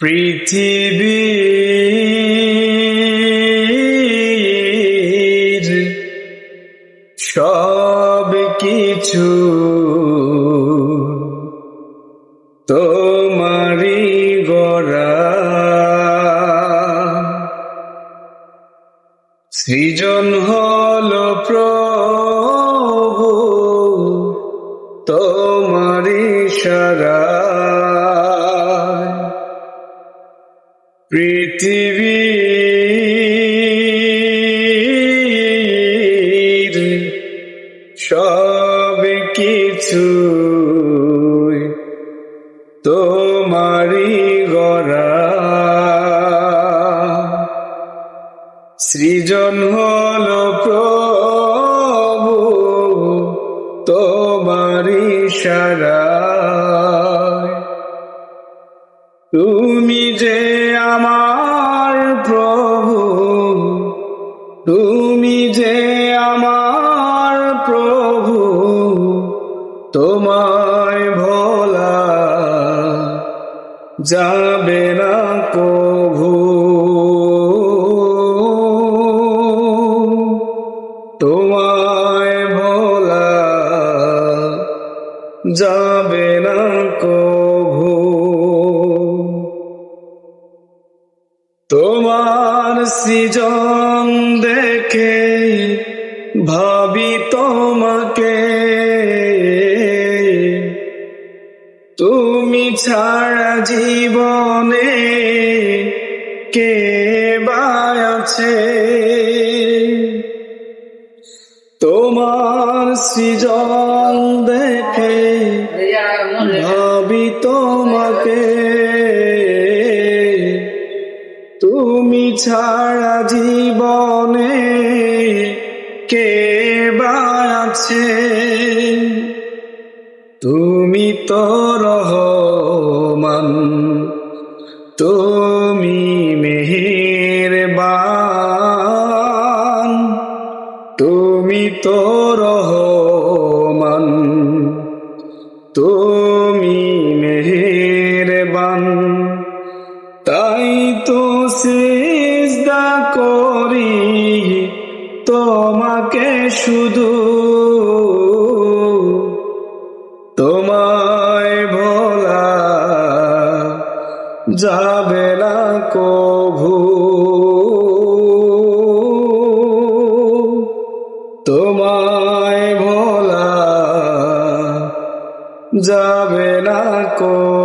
পৃথিবীর সব কিছু তোমারি গড়া, সৃজন হলো প্রভু তোমারি ইশারায়। পৃথিবীর সব কিছু তোমারি গড়া, সৃজন হলো প্রভু তোমারি ইশারায়। তুমি যে আমার প্রভু, তুমি যে আমার প্রভু, তোমায় ভোলা যাবে না কভু। তোমায় ভোলা যাবে না কভু। তোমার সৃজন দেখে ভাবি তোমাকে, তুমি ছাড়া জীবনে কে বা আছে। তোমার সৃজন দেখে ভাবি তোমাকে, তুমি ছাড়া জীবনে কে বা আছে। তুমি তো রহমান, তুমি মেহেরবান, তুমি তো রহমান, তুমি মেহেরবান। তাই তো সিজদা করি তোমাকে শুধু, তোমায় ভোলা যাবে না কভু। তোমায় ভোলা যাবে না কভু।